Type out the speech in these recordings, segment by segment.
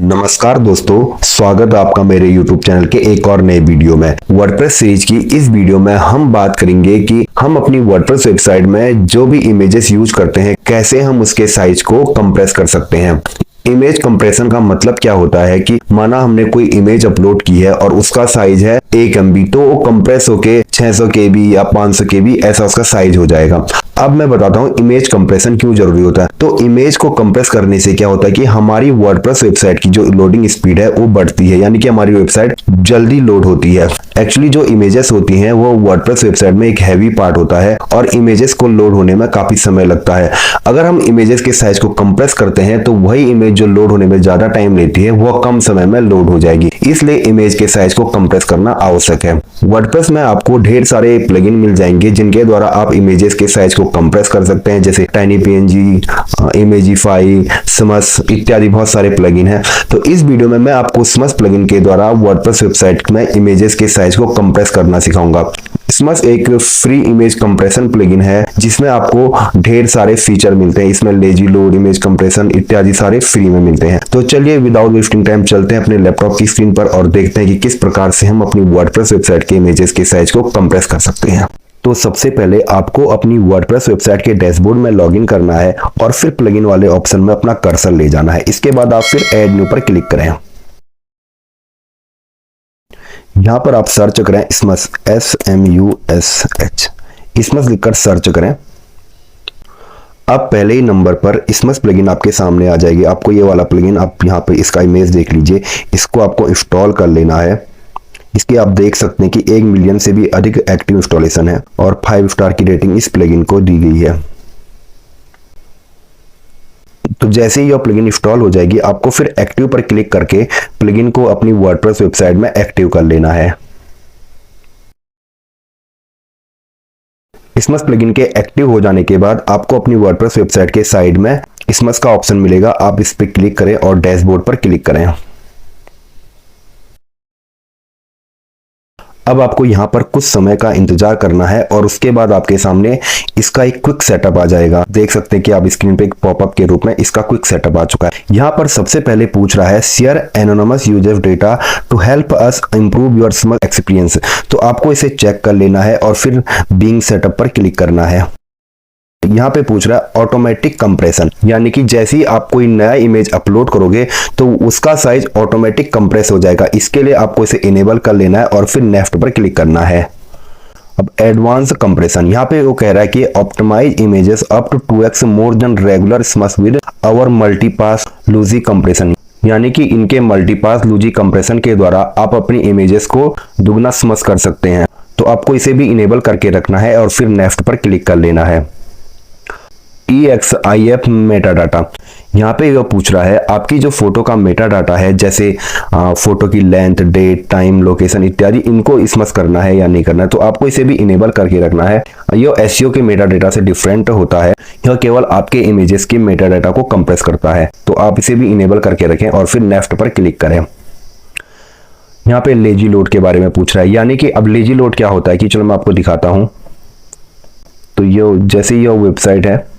नमस्कार दोस्तों, स्वागत है आपका मेरे YouTube चैनल के एक और नए वीडियो में। वर्डप्रेस सीरीज की इस वीडियो में हम बात करेंगे कि हम अपनी वर्डप्रेस वेबसाइट में जो भी इमेजेस यूज करते हैं कैसे हम उसके साइज को कंप्रेस कर सकते हैं। इमेज कंप्रेशन का मतलब क्या होता है कि माना हमने कोई इमेज अपलोड की है और उसका साइज है 1 MB, तो वो कंप्रेस होके 600 KB या 500 KB ऐसा उसका साइज हो जाएगा। अब मैं बताता हूँ इमेज कंप्रेशन क्यों जरूरी होता है। तो इमेज को कंप्रेस करने से क्या होता है कि हमारी वर्डप्रेस वेबसाइट की जो लोडिंग स्पीड है वो बढ़ती है, यानी कि हमारी वेबसाइट जल्दी लोड होती है। एक्चुअली जो इमेजेस होती हैं वो वर्डप्रेस वेबसाइट में एक हैवी पार्ट होता है और इमेजेस को लोड होने में काफी समय लगता है। अगर हम इमेजेस के साइज को कंप्रेस करते हैं तो वही इमेज जो लोड होने में ज्यादा टाइम लेती है वो कम समय में लोड हो जाएगी, इसलिए इमेज के साइज को कंप्रेस करना आवश्यक है। वर्डप्रेस में आपको ढेर सारे प्लगइन मिल जाएंगे जिनके द्वारा आप इमेजेस के साइज को कंप्रेस कर सकते हैं, जैसे TinyPNG, Imagify, स्मस इत्यादि बहुत सारे प्लगइन हैं। तो इस वीडियो में मैं आपको स्मस प्लगइन के द्वारा वर्डप्रेस वेबसाइट में इमेजेस के साइज को कंप्रेस करना सिखाऊंगा। स्मस एक फ्री इमेज कंप्रेशन प्लगइन है जिसमें आपको ढेर सारे फीचर मिलते हैं। इसमें लेजी लोड, इमेज कंप्रेशन इत्यादि सारे फ्री में मिलते हैं। तो चलिए विदाउट वेस्टिंग टाइम चलते हैं अपने लैपटॉप की स्क्रीन पर और देखते हैं कि किस प्रकार से हम अपनी वर्डप्रेस वेबसाइट के इमेजेस के साइज को कंप्रेस कर सकते हैं। तो सबसे पहले आपको अपनी वर्डप्रेस वेबसाइट के डैशबोर्ड में लॉगिन करना है और फिर प्लगइन वाले ऑप्शन में अपना कर्सर ले जाना है। इसके बाद आप फिर ऐड न्यू पर क्लिक करें। यहां पर आप सर्च करें स्मस, SMUSH, स्मस लिखकर सर्च करें। अब पहले ही नंबर पर स्मस प्लगइन आपके सामने आ जाएगी। आपको ये वाला प्लगइन, आप यहाँ पे इसका इमेज देख लीजिए, इसको आपको इंस्टॉल कर लेना है। इसकी आप देख सकते हैं कि 1 मिलियन से भी अधिक एक्टिव इंस्टॉलेशन है और 5 स्टार की रेटिंग इस प्लगइन को दी गई है। तो जैसे ही यह प्लगइन इंस्टॉल हो जाएगी आपको फिर एक्टिव पर क्लिक करके प्लगइन को अपनी वर्डप्रेस वेबसाइट में एक्टिव कर लेना है। स्मस प्लगइन के एक्टिव हो जाने के बाद आपको अपनी वर्डप्रेस वेबसाइट के साइड में स्मस का ऑप्शन मिलेगा, आप इस पर क्लिक करें और डैशबोर्ड पर क्लिक करें। अब आपको यहां पर कुछ समय का इंतजार करना है और उसके बाद आपके सामने इसका एक क्विक सेटअप आ जाएगा। देख सकते हैं कि आप स्क्रीन पे एक पॉपअप के रूप में इसका क्विक सेटअप आ चुका है। यहां पर सबसे पहले पूछ रहा है share anonymous user data to help us improve your Smush experience. तो आपको इसे चेक कर लेना है और फिर बीइंग सेटअप पर क्लिक करना है। यहाँ पे पूछ रहा है ऑटोमेटिक कंप्रेशन, यानी कि जैसे ही आप कोई नया इमेज अपलोड करोगे तो उसका साइज ऑटोमेटिक कंप्रेस हो जाएगा। इसके लिए आपको इसे इनेबल कर लेना है और फिर नेक्स्ट पर क्लिक करना है। अब एडवांस कंप्रेशन, यहाँ पे वो कह रहा है कि optimize images up to 2x more than regular Smush with our multipass lossy compression, यानी कि इनके मल्टीपास लूजी कंप्रेशन के द्वारा आप अपनी इमेजेस को दुगना स्मस कर सकते हैं। तो आपको इसे भी इनेबल करके रखना है और फिर नेक्स्ट पर क्लिक कर लेना है। EXIF मेटा डाटा, यहाँ पे यह पूछ रहा है आपकी जो फोटो का मेटा डाटा है, जैसे फोटो की लेंथ, डेट, टाइम, लोकेशन इत्यादि, इनको स्मस करना है या नहीं करना है। तो आपको इसे भी इनेबल करके रखना है। यह SEO के मेटा डाटा से डिफरेंट होता है, यह केवल आपके इमेजेस के मेटा डाटा को कंप्रेस करता है। तो आप इसे भी इनेबल करके रखें और फिर नेक्स्ट पर क्लिक करें। यहाँ पे लेजी लोड के बारे में पूछ रहा है, यानी कि अब लेजी लोड क्या होता है कि चलो मैं आपको दिखाता हूं। तो ये जैसे यह वेबसाइट है,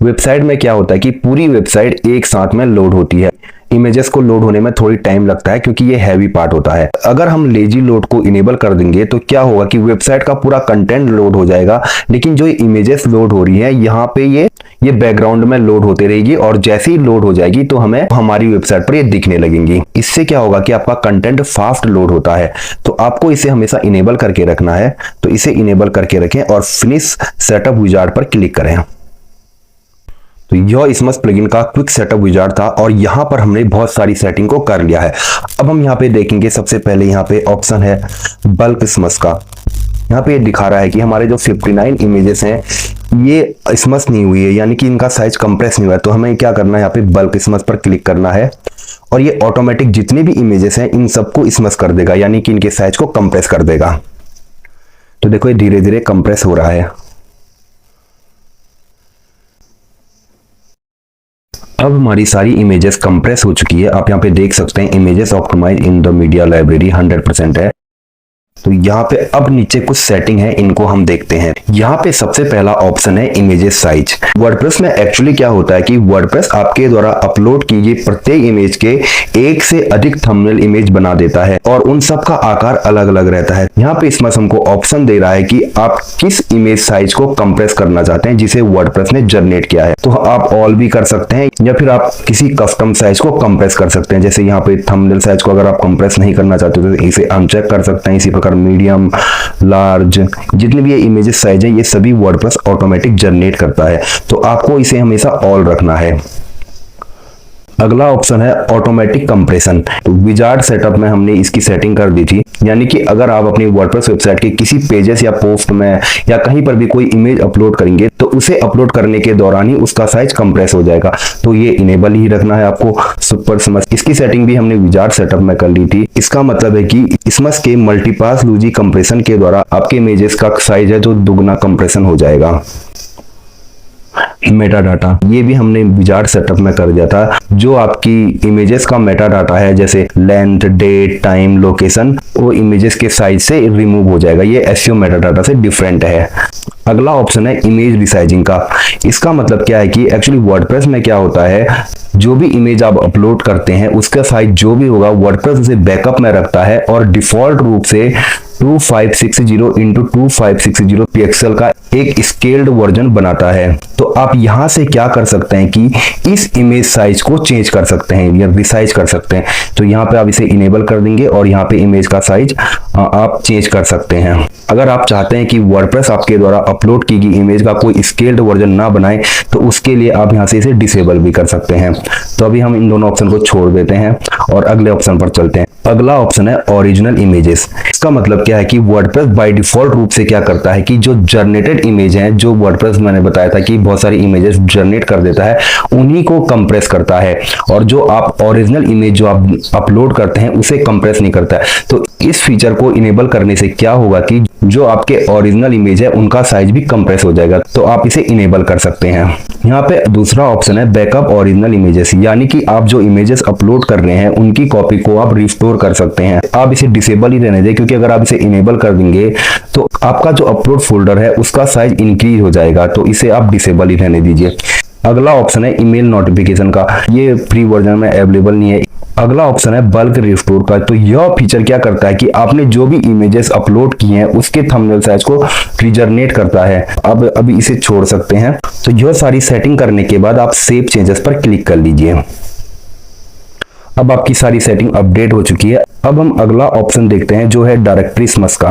वेबसाइट में क्या होता है कि पूरी वेबसाइट एक साथ में लोड होती है। इमेजेस को लोड होने में थोड़ी टाइम लगता है क्योंकि ये हैवी पार्ट होता है। अगर हम लेजी लोड को इनेबल कर देंगे तो क्या होगा कि वेबसाइट का पूरा कंटेंट लोड हो जाएगा, लेकिन जो इमेजेस लोड हो रही है यहाँ पे ये बैकग्राउंड में लोड होते रहेगी और जैसे ही लोड हो जाएगी तो हमें हमारी वेबसाइट पर ये दिखने लगेंगी। इससे क्या होगा कि आपका कंटेंट फास्ट लोड होता है। तो आपको इसे हमेशा इनेबल करके रखना है। तो इसे इनेबल करके रखें और फिनिश सेटअप विजार्ड पर क्लिक करें। तो यह स्मस प्लगइन का क्विक सेटअप विजार्ड था और यहां पर हमने बहुत सारी सेटिंग को कर लिया है। अब हम यहां पे देखेंगे, सबसे पहले यहां पे ऑप्शन है बल्क स्मस का। यहां पे दिखा रहा है कि हमारे जो 59 इमेजेस हैं ये स्मस नहीं हुई है, यानी कि इनका साइज कंप्रेस नहीं हुआ है। तो हमें क्या करना है, यहाँ पे बल्क स्मस पर क्लिक करना है और ये ऑटोमेटिक जितने भी इमेजेस हैं इन सबको स्मस कर देगा, यानी कि इनके साइज को कंप्रेस कर देगा। तो देखो ये धीरे धीरे कंप्रेस हो रहा है। अब हमारी सारी इमेजेस कंप्रेस हो चुकी है। आप यहाँ पे देख सकते हैं images optimize in the media library 100% है। तो यहाँ पे अब नीचे कुछ सेटिंग है, इनको हम देखते हैं। यहाँ पे सबसे पहला ऑप्शन है इमेजेस साइज। वर्डप्रेस में एक्चुअली क्या होता है कि वर्डप्रेस आपके द्वारा अपलोड की गई प्रत्येक इमेज के एक से अधिक थंबनेल इमेज बना देता है और उन सब का आकार अलग अलग रहता है। यहाँ पे इसमें हमको ऑप्शन दे रहा है कि आप किस इमेज साइज को कंप्रेस करना चाहते हैं जिसे वर्डप्रेस ने जनरेट किया है। तो आप ऑल भी कर सकते हैं या फिर आप किसी कस्टम साइज को कंप्रेस कर सकते हैं। जैसे यहाँ पे थंबनेल साइज को अगर आप कंप्रेस नहीं करना चाहते तो इसे अनचेक कर सकते हैं। इसी प्रकार मीडियम, लार्ज, जितने भी ये इमेजेस साइज है ये सभी वर्डप्रेस ऑटोमेटिक जनरेट करता है, तो आपको इसे हमेशा ऑल रखना है। अगला ऑप्शन है ऑटोमेटिक कंप्रेशन। तो विजार्ड सेटअप में हमने इसकी सेटिंग कर दी थी, यानी कि अगर आप अपनी वर्डप्रेस वेबसाइट के किसी पेजेस या पोस्ट में या कहीं पर भी कोई इमेज अपलोड करेंगे तो उसे अपलोड करने के दौरान ही उसका साइज कंप्रेस हो जाएगा। तो ये इनेबल ही रखना है आपको सुपर समझ। इसकी सेटिंग भी हमने विजार्ड सेटअप में कर ली थी। इसका मतलब है कि इसमस के मल्टीपास लूजी कंप्रेशन के द्वारा आपके इमेजेस का साइज है जो दुगना कंप्रेशन हो जाएगा। मेटा डाटा ये भी हमने विजार्ड सेटअप में कर दिया था। जो आपकी इमेजेस का मेटा डाटा है जैसे लेंथ, डेट, टाइम, लोकेशन, वो इमेजेस के साइज से रिमूव हो जाएगा। ये एसईओ मेटा डाटा से डिफरेंट है। अगला ऑप्शन है इमेज रिसाइजिंग का। इसका मतलब क्या है कि एक्चुअली वर्डप्रेस में क्या होता है, जो भी इमेज आप अपलोड करते हैं उसका साइज जो भी होगा वर्डप्रेस उसे बैकअप में रखता है और डिफॉल्ट रूप से 2560 इंटू 2560 पिक्सल का एक स्केल्ड वर्जन बनाता है। तो आप यहां से क्या कर सकते हैं कि इस इमेज साइज को चेंज कर सकते हैं या रिसाइज कर सकते हैं। तो यहाँ पे आप इसे इनेबल कर देंगे और यहाँ पे इमेज का साइज आप चेंज कर सकते हैं। अगर आप चाहते हैं कि वर्डप्रेस आपके द्वारा अपलोड की गई इमेज का कोई स्केल्ड वर्जन ना बनाए तो उसके लिए आप यहाँ से इसे डिसेबल भी कर सकते हैं। तो अभी हम इन दोनों ऑप्शन को छोड़ देते हैं और अगले ऑप्शन पर चलते हैं। अगला ऑप्शन है ओरिजिनल इमेजेस। इसका मतलब क्या है कि वर्डप्रेस बाय डिफॉल्ट रूप से क्या करता है कि जो जनरेटेड इमेज हैं, जो वर्डप्रेस मैंने बताया था कि बहुत सारी इमेजेस जनरेट कर देता है, उन्हीं को कंप्रेस करता है और जो आप ओरिजिनल इमेज जो आप अपलोड करते हैं उसे कंप्रेस नहीं करता है। तो इस फीचर को इनेबल करने से क्या होगा कि जो आपके ओरिजिनल इमेज है उनका साइज भी कंप्रेस हो जाएगा। तो आप इसे इनेबल कर सकते हैं। यहाँ पे दूसरा ऑप्शन है बैकअप ओरिजिनल इमेजेस, यानी कि आप जो इमेजेस अपलोड कर रहे हैं उनकी कॉपी को आप रिस्टोर कर सकते हैं। आप इसे डिसेबल ही रहने दें, क्योंकि अगर आप इसे इनेबल कर देंगे तो आपका जो अपलोड फोल्डर है उसका साइज इंक्रीज हो जाएगा। तो इसे आप डिसेबल ही रहने दीजिए। अगला ऑप्शन है ईमेल नोटिफिकेशन का। ये फ्री वर्जन में अवेलेबल नहीं है। अगला ऑप्शन है बल्क रिस्टोर का। तो यह फीचर क्या करता है कि आपने जो भी इमेजेस अपलोड किए हैं उसके थंबनेल साइज को रिजनरेट करता है। अब अभी इसे छोड़ सकते हैं। तो यह सारी सेटिंग करने के बाद आप सेव चेंजेस पर क्लिक कर लीजिए। अब आपकी सारी सेटिंग अपडेट हो चुकी है। अब हम अगला ऑप्शन देखते हैं जो है डायरेक्टरी स्मस का।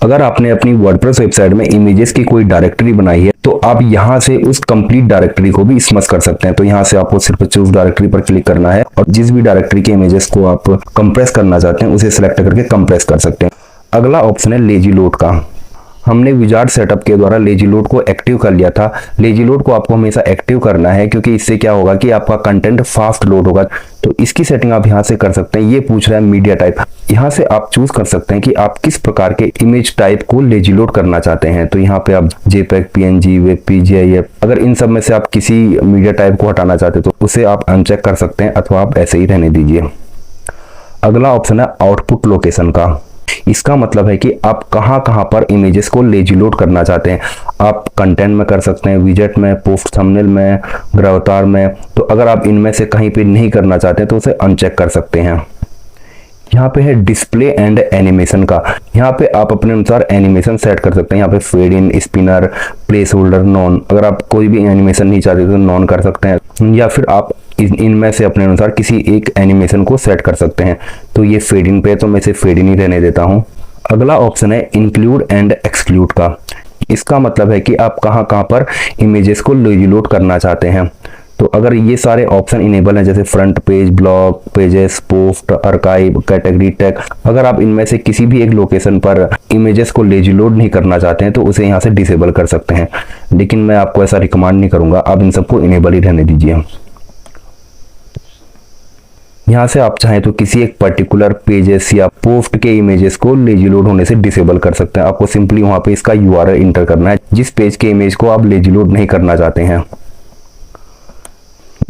अगर आपने अपनी वर्डप्रेस वेबसाइट में इमेजेस की कोई डायरेक्टरी बनाई है तो आप यहां से उस कंप्लीट डायरेक्टरी को भी स्मस कर सकते हैं। तो यहां से आपको सिर्फ चूज डायरेक्टरी पर क्लिक करना है और जिस भी डायरेक्टरी के इमेजेस को आप कंप्रेस करना चाहते हैं उसे सिलेक्ट करके कंप्रेस कर सकते हैं। अगला ऑप्शन है लेजी लोड का। हमने विजार्ड सेटअप के द्वारा लेजी लोड को एक्टिव कर लिया था। लेजी लोड को आपको हमेशा एक्टिव करना है, क्योंकि इससे क्या होगा कि आपका कंटेंट फास्ट लोड होगा। तो इसकी सेटिंग आप यहां से कर सकते हैं। ये पूछ रहा है मीडिया टाइप। यहां से आप चूज कर सकते हैं कि आप किस प्रकार के इमेज टाइप को लेजी लोड करना चाहते हैं। तो यहाँ पे आप जेपेग, पीएनजी, वेब, GIF, अगर इन सब में से आप किसी मीडिया टाइप को हटाना चाहते हैं तो उसे आप अनचेक कर सकते हैं अथवा आप ऐसे ही रहने दीजिए। अगला ऑप्शन है आउटपुट लोकेशन का। इसका मतलब है कि आप कहां पर इमेजेस को लेजी लोड करना चाहते हैं। आप कंटेंट में कर सकते हैं, विजेट में, पोस्ट थंबनेल में, ग्रावतार में। तो अगर आप इनमें से कहीं पे नहीं करना चाहते तो उसे अनचेक कर सकते हैं। यहाँ पे है डिस्प्ले एंड एनिमेशन का। यहाँ पे आप अपने अनुसार एनिमेशन सेट कर सकते हैं। यहाँ पे fade in, spinner, placeholder, none. अगर आप कोई भी एनिमेशन नहीं चाहते तो नॉन कर सकते हैं, या फिर आप इनमें से अपने अनुसार किसी एक एनिमेशन को सेट कर सकते हैं। तो ये फेड इन पे, तो मैं इसे फेड इन ही रहने देता हूँ। अगला ऑप्शन है इंक्लूड एंड एक्सक्लूड का। इसका मतलब है कि आप कहाँ पर इमेजेस को लेजी लोड करना चाहते हैं। तो अगर ये सारे ऑप्शन इनेबल हैं, जैसे front page, blog, pages, post, archive, category, tag, अगर आप इनमें से किसी भी एक लोकेशन पर इमेजेस को लेजी लोड नहीं करना चाहते हैं तो उसे यहाँ से डिसेबल कर सकते हैं। लेकिन मैं आपको ऐसा रिकमेंड नहीं करूंगा, आप इन सबको इनेबल ही रहने दीजिए। यहाँ से आप चाहें तो किसी एक पर्टिकुलर पेजेस या पोस्ट के इमेजेस को लेजी लोड होने से डिसेबल कर सकते हैं। आपको सिंपली वहां पे इसका URL इंटर करना है जिस पेज के इमेज को आप लेजी लोड नहीं करना चाहते हैं।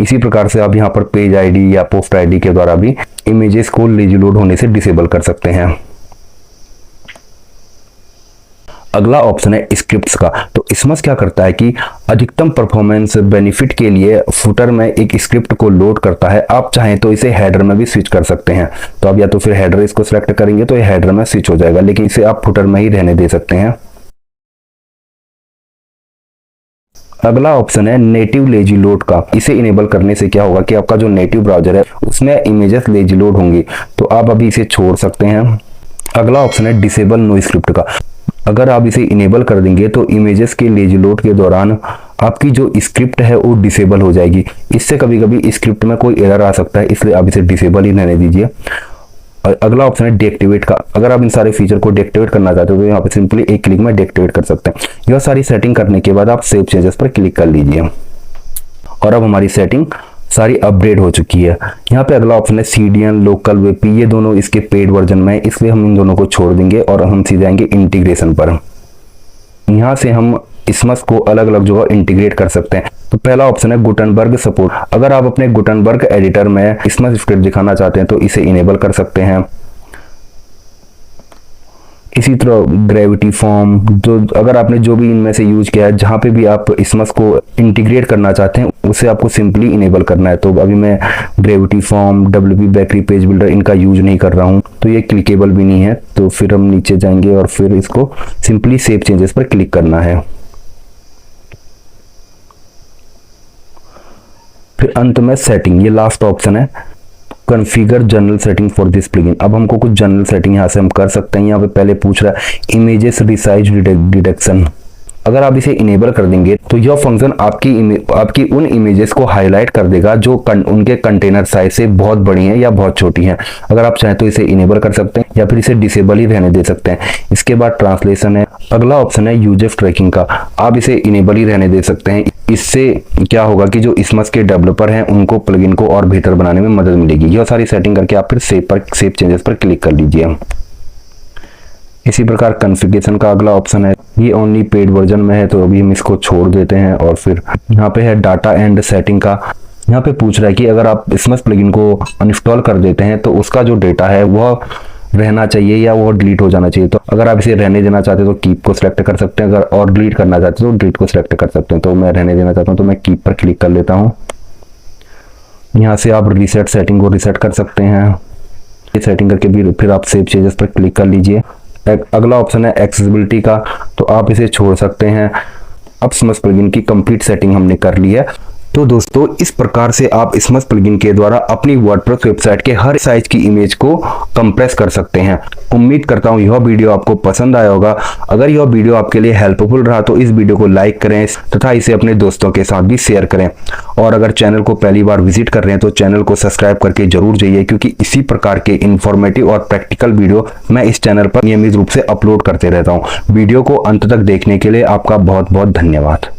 इसी प्रकार से आप यहाँ पर पेज आईडी या पोस्ट आईडी के द्वारा भी इमेजेस को लेजी लोड होने से डिसेबल कर सकते हैं। अगला ऑप्शन है स्क्रिप्ट्स का। तो इसमें क्या करता है कि अधिकतम परफॉर्मेंस बेनिफिट के लिए फुटर में एक स्क्रिप्ट को लोड करता है। आप चाहें तो इसे हेडर में भी स्विच कर सकते हैं। तो आप या तो फिर हेडर इसको सिलेक्ट करेंगे तो ये हेडर में स्विच हो जाएगा, लेकिन इसे आप फुटर में ही रहने दे सकते हैं। अगला ऑप्शन है नेटिव लेजी लोड का। इसे इनेबल करने से क्या होगा कि आपका जो नेटिव ब्राउजर है उसमें इमेजेस लेजी लोड होंगी, तो आप अभी इसे छोड़ सकते हैं। अगला ऑप्शन है डिसेबल नो स्क्रिप्ट का। अगर आप इसे इनेबल कर देंगे तो इमेजेस के लेजी लोड के दौरान आपकी जो स्क्रिप्ट है वो डिसेबल हो जाएगी। इससे कभी कभी स्क्रिप्ट में कोई एरर आ सकता है, इसलिए आप इसे डिसेबल ही रहने दीजिए। अगला ऑप्शन है डीएक्टिवेट का। अगर आप इन सारे फीचर को डीएक्टिवेट करना चाहते हो तो यहाँ पे सिंपली एक क्लिक में डीएक्टिवेट कर सकते हैं। यह सारी सेटिंग करने के बाद आप सेव चेंजेस पर क्लिक कर लीजिए और अब हमारी सेटिंग सारी अपडेट हो चुकी है। यहाँ पे अगला ऑप्शन है CDN लोकल वेपी। ये दोनों इसके पेड वर्जन में है, इसलिए हम इन दोनों को छोड़ देंगे और हम सीधे आएंगे इंटीग्रेशन पर। यहाँ से हम इसमस को अलग अलग जगह इंटीग्रेट कर सकते हैं। तो पहला ऑप्शन है गुटनबर्ग सपोर्ट। अगर आप अपने गुटनबर्ग एडिटर में इसमस स्क्रिप्ट दिखाना चाहते हैं तो इसे इनेबल कर सकते हैं। इसी तरह ग्रेविटी फॉर्म, जो अगर आपने जो भी इनमें से यूज किया है, जहाँ पे भी आप इसमस को इंटीग्रेट करना चाहते हैं उसे आपको सिंपली इनेबल करना है। तो अभी मैं gravity form, WP bakery page builder इनका यूज नहीं कर रहा हूँ, तो ये क्लिकेबल भी नहीं है। तो फिर हम नीचे जाएंगे और फिर इसको सिंपली सेव चेंजेस पर क्लिक करना है। फिर अंत में सेटिंग, ये लास्ट ऑप्शन है configure general setting for this plugin. अब हमको कुछ जनरल सेटिंग यहाँ से हम कर सकते हैं। यहाँ पे पहले पूछ रहा है इमेजेस रिसाइज डिटेक्शन। अगर आप इसे इनेबल कर देंगे तो यह फंक्शन आपकी उन इमेजेस को हाईलाइट कर देगा जो उनके कंटेनर साइज से बहुत बड़ी हैं या बहुत छोटी हैं। अगर आप चाहें तो इसे इनेबल कर सकते हैं या फिर इसे डिसेबल ही रहने दे सकते हैं। इसके बाद ट्रांसलेशन है। अगला ऑप्शन है यूजर ट्रैकिंग का। आप इसे इनेबल ही रहने दे सकते हैं। इससे क्या होगा कि जो इसमस के डेवलपर हैं उनको प्लगइन को और बेहतर बनाने में मदद मिलेगी। यह सारी सेटिंग करके आप फिर सेव चेंजेस पर क्लिक कर लीजिए। इसी प्रकार कॉन्फ़िगरेशन का अगला ऑप्शन है, ये ओनली पेड वर्जन में है तो अभी हम इसको छोड़ देते हैं। और फिर यहाँ पे है डाटा एंड सेटिंग का। यहाँ पे पूछ रहा है कि अगर आप इसमस प्लगइन को अनइंस्टॉल कर देते हैं तो उसका जो डेटा है वह रहना चाहिए या वो डिलीट हो जाना चाहिए। तो अगर आप इसे रहने देना चाहते हैं तो कीप को सिलेक्ट कर सकते हैं, अगर और डिलीट करना चाहते हैं तो डिलीट को सिलेक्ट कर सकते हैं। तो मैं रहने देना चाहता हूँ तो मैं कीप पर क्लिक कर लेता हूँ। यहाँ से आप रीसेट सेटिंग को रीसेट कर सकते हैं। ये सेटिंग करके भी फिर आप सेव चेंजेस पर क्लिक कर लीजिए। अगला ऑप्शन है एक्सेसिबिलिटी का, तो आप इसे छोड़ सकते हैं। अब इसमस प्लगइन की कंप्लीट सेटिंग हमने कर ली है। तो दोस्तों इस प्रकार से आप इसमस प्लगइन के द्वारा अपनी वर्डप्रेस वेबसाइट के हर साइज की इमेज को कंप्रेस कर सकते हैं। उम्मीद करता हूं यह वीडियो आपको पसंद आया होगा। अगर यह वीडियो आपके लिए हेल्पफुल रहा तो इस वीडियो को लाइक करें तथा इसे अपने दोस्तों के साथ भी शेयर करें। और अगर चैनल को पहली बार विजिट कर रहे हैं तो चैनल को सब्सक्राइब करके जरूर जाइए, क्योंकि इसी प्रकार के इंफॉर्मेटिव और प्रैक्टिकल वीडियो मैं इस चैनल पर नियमित रूप से अपलोड करते रहता हूँ। वीडियो को अंत तक देखने के लिए आपका बहुत बहुत धन्यवाद।